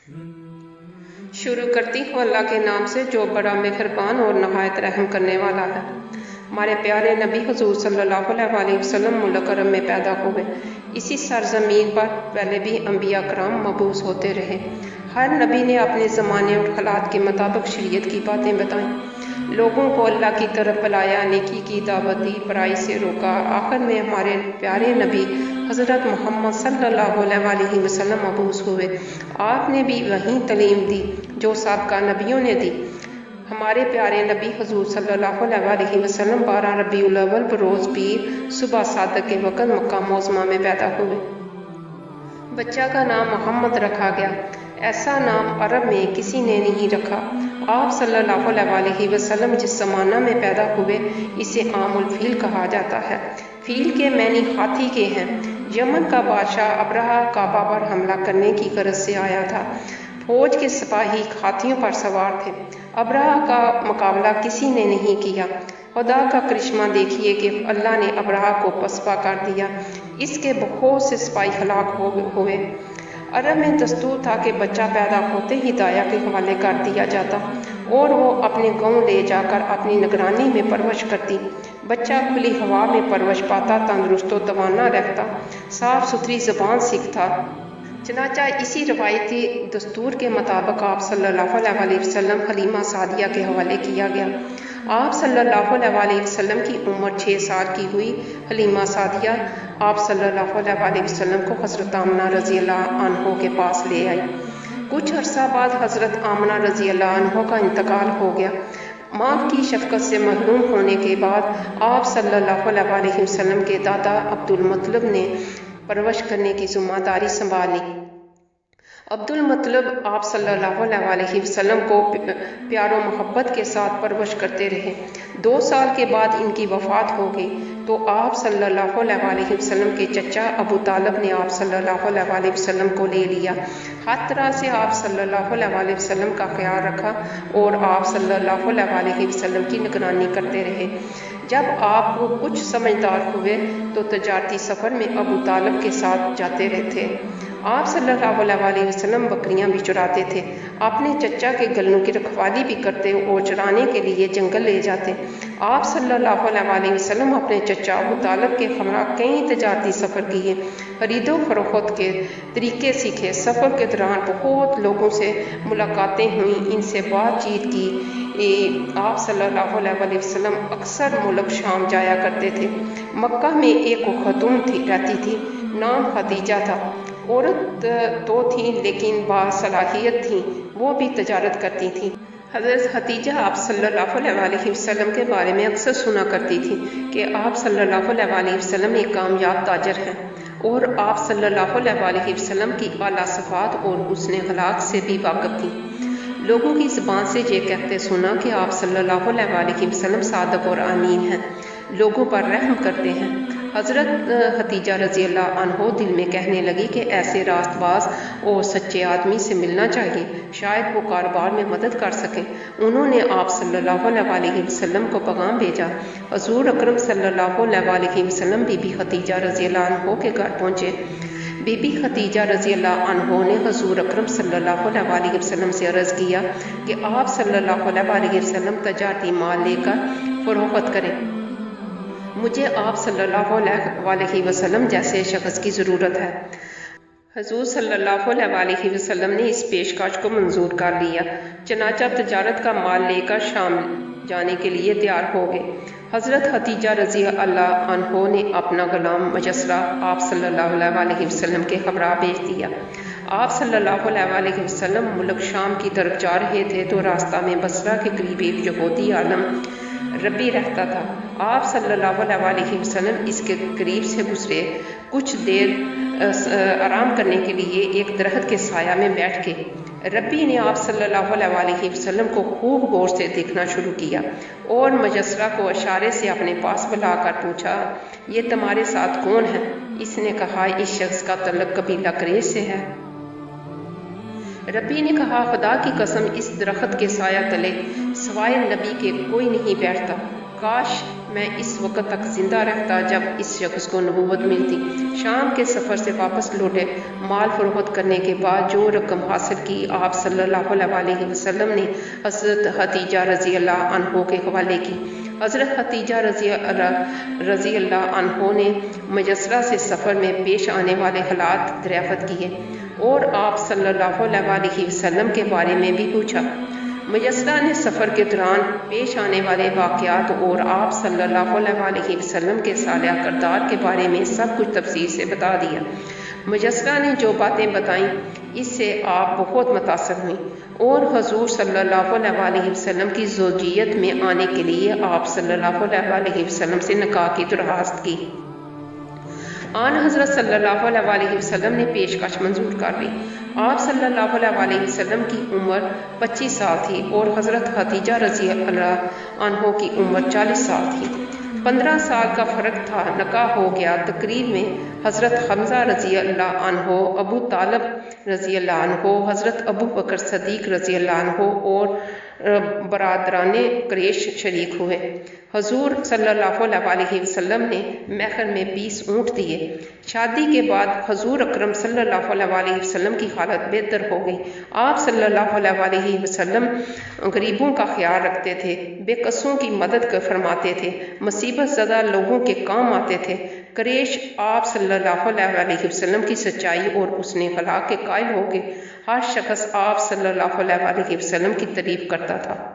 شروع کرتی ہوں اللہ کے نام سے جو بڑا مہربان اور نہایت رحم کرنے والا ہے۔ ہمارے پیارے نبی حضور صلی اللہ علیہ وسلم ملک عرب میں پیدا ہوئے۔ اسی سرزمین پر پہلے بھی انبیاء کرام مبعوث ہوتے رہے۔ ہر نبی نے اپنے زمانے اور حالات کے مطابق شریعت کی باتیں بتائیں، لوگوں کو اللہ کی طرف بلایا، نیکی کی دعوت دی، برائی سے روکا۔ آخر میں ہمارے پیارے نبی حضرت محمد صلی اللہ علیہ وسلم مبعوث ہوئے۔ آپ نے بھی وہی تعلیم دی جو سابقہ نبیوں نے دی۔ ہمارے پیارے نبی حضور صلی اللہ علیہ وسلم 12 ربیع الاول بروز پیر صبح صادق کے وقت مکہ معظمہ میں پیدا ہوئے۔ بچہ کا نام محمد رکھا گیا۔ ایسا نام عرب میں کسی نے نہیں رکھا۔ آپ صلی اللہ علیہ وسلم جس زمانہ میں پیدا ہوئے اسے عام الفیل کہا جاتا ہے۔ فیل کے معنی ہاتھی کے ہیں۔ یمن کا بادشاہ ابرہہ کعبہ پر حملہ کرنے کی غرض سے آیا تھا۔ فوج کے سپاہی ہاتھیوں پر سوار تھے۔ ابرہہ کا مقابلہ کسی نے نہیں کیا۔ خدا کا کرشمہ دیکھیے کہ اللہ نے ابرہہ کو پسپا کر دیا۔ اس کے بہت سے سپاہی ہلاک ہوئے۔ عرب میں دستور تھا کہ بچہ پیدا ہوتے ہی دایا کے حوالے کر دیا جاتا اور وہ اپنے گاؤں لے جا کر اپنی نگرانی میں پرورش کرتی۔ بچہ کھلی ہوا میں پرورش پاتا، تندرست و توانا رہتا، صاف ستھری زبان سیکھتا۔ چنانچہ اسی روایتی دستور کے مطابق آپ صلی اللہ علیہ وسلم حلیمہ سعدیہ کے حوالے کیا گیا۔ آپ صلی اللہ علیہ وسلم کی عمر 6 سال کی ہوئی۔ حلیمہ سعدیہ آپ صلی اللہ علیہ وسلم کو حضرت آمنہ رضی اللہ عنہ کے پاس لے آئی۔ کچھ عرصہ بعد حضرت آمنہ رضی اللہ عنہ کا انتقال ہو گیا۔ ماں کی شفقت سے محروم ہونے کے بعد آپ صلی اللہ علیہ وسلم کے دادا عبد المطلب نے پرورش کرنے کی ذمہ داری سنبھالی۔ عبد المطلب آپ صلی اللہ علیہ وسلم کو پیار و محبت کے ساتھ پرورش کرتے رہے۔ 2 سال کے بعد ان کی وفات ہو گئی تو آپ صلی اللہ علیہ وسلم کے چچا ابو طالب نے آپ صلی اللہ علیہ وسلم کو لے لیا۔ ہر طرح سے آپ صلی اللہ علیہ وسلم کا خیال رکھا اور آپ صلی اللہ علیہ وسلم کی نگرانی کرتے رہے۔ جب آپ وہ کچھ سمجھدار ہوئے تو تجارتی سفر میں ابو طالب کے ساتھ جاتے رہتے۔ آپ صلی اللہ علیہ وسلم بکریاں بھی چراتے تھے، اپنے چچا کے گلوں کی رکھوالی بھی کرتے اور چرانے کے لیے جنگل لے جاتے۔ آپ صلی اللہ علیہ وسلم اپنے چچا ابو طالب کے ہمراہ کئی تجارتی سفر کیے، خرید و فروخت کے طریقے سیکھے۔ سفر کے دوران بہت لوگوں سے ملاقاتیں ہوئیں، ان سے بات چیت کی۔ آپ صلی اللہ علیہ وسلم اکثر ملک شام جایا کرتے تھے۔ مکہ میں ایک خاتون رہتی تھی، نام خدیجہ تھا۔ عورت تو تھیں لیکن باصلاحیت تھیں، وہ بھی تجارت کرتی تھیں۔ حضرت خدیجہ آپ صلی اللہ علیہ وسلم کے بارے میں اکثر سنا کرتی تھی کہ آپ صلی اللہ علیہ وسلم ایک کامیاب تاجر ہیں اور آپ صلی اللہ علیہ وسلم کی اعلیٰ صفات اور حسن اخلاق سے بھی واقف تھیں۔ لوگوں کی زبان سے یہ کہتے سنا کہ آپ صلی اللہ علیہ وسلم صادق اور امین ہیں، لوگوں پر رحم کرتے ہیں۔ حضرت خدیجہ رضی اللہ عنہ دل میں کہنے لگی کہ ایسے راست باز اور سچے آدمی سے ملنا چاہیے، شاید وہ کاروبار میں مدد کر سکیں۔ انہوں نے آپ صلی اللہ علیہ وسلم کو پیغام بھیجا۔ حضور اکرم صلی اللہ علیہ وسلم بی بی خدیجہ رضی اللہ عنہ کے گھر پہنچے۔ بی بی خدیجہ رضی اللہ عنہ نے حضور اکرم صلی اللہ علیہ وسلم سے عرض کیا کہ آپ صلی اللہ علیہ وسلم تجارتی مال لے کر فروخت کریں، مجھے آپ صلی اللہ علیہ وسلم جیسے شخص کی ضرورت ہے۔ حضور صلی اللہ علیہ وسلم نے اس پیشکش کو منظور کر لیا، چنانچہ تجارت کا مال لے کر شام جانے کے لیے تیار ہو گئے۔ حضرت خدیجہ رضی اللہ عنہ نے اپنا غلام مجسرہ آپ صلی اللہ علیہ وسلم کے ہمراہ بھیج دیا۔ آپ صلی اللہ علیہ وسلم ملک شام کی طرف جا رہے تھے تو راستہ میں بصرہ کے قریب ایک یہودی عالم ربی رہتا تھا۔ آپ صلی اللہ علیہ وسلم اس کے قریب سے گزرے۔ کچھ دیر آرام کرنے کے لیے ایک درخت کے سایہ میں بیٹھ گئے۔ ربی نے آپ صلی اللہ علیہ وسلم کو خوب غور سے دیکھنا شروع کیا اور مجسرہ کو اشارے سے اپنے پاس بلا کر پوچھا، یہ تمہارے ساتھ کون ہے؟ اس نے کہا، اس شخص کا تعلق قبیلہ قریش سے ہے۔ ربی نے کہا، خدا کی قسم اس درخت کے سایہ تلے سوائے نبی کے کوئی نہیں بیٹھتا، کاش میں اس وقت تک زندہ رہتا جب اس شخص کو نبوت ملتی۔ شام کے سفر سے واپس لوٹے، مال فروخت کرنے کے بعد جو رقم حاصل کی، آپ صلی اللہ علیہ وسلم نے حضرت خدیجہ رضی اللہ عنہ کے حوالے کی۔ حضرت خدیجہ رضی اللہ عنہ نے مجسرہ سے سفر میں پیش آنے والے حالات دریافت کیے اور آپ صلی اللہ علیہ وسلم کے بارے میں بھی پوچھا۔ مجسرہ نے سفر کے دوران پیش آنے والے واقعات اور آپ صلی اللہ علیہ وسلم کے صالح کردار کے بارے میں سب کچھ تفصیل سے بتا دیا۔ مجسرہ نے جو باتیں بتائیں اس سے آپ بہت متاثر ہوئیں اور حضور صلی اللہ علیہ وسلم کی زوجیت میں آنے کے لیے آپ صلی اللہ علیہ وسلم سے نکاح کی درخواست کی۔ آن حضرت صلی اللہ علیہ وسلم نے پیشکش منظور کر لی۔ آپ صلی اللہ علیہ وسلم کی عمر 25 سال تھی اور حضرت خدیجہ رضی اللہ عنہ کی عمر 40 سال تھی۔ 15 سال کا فرق تھا۔ نکاح ہو گیا۔ تقریب میں حضرت حمزہ رضی اللہ عنہ، ابو طالب رضی اللہ عنہ، حضرت ابو بکر صدیق رضی اللہ عنہ اور برادران قریش شریک ہوئے۔ حضور صلی اللہ علیہ وسلم نے مہر میں 20 اونٹ دیے۔ شادی کے بعد حضور اکرم صلی اللہ علیہ وسلم کی حالت بہتر ہو گئی۔ آپ صلی اللہ علیہ وسلم غریبوں کا خیال رکھتے تھے، بے کسوں کی مدد فرماتے تھے، مصیبت زدہ لوگوں کے کام آتے تھے۔ قریش آپ صلی اللہ علیہ وسلم کی سچائی اور حسن اخلاق کے قائل ہو گئے۔ ہر شخص آپ صلی اللہ علیہ وسلم کی تعریف کرتا تھا۔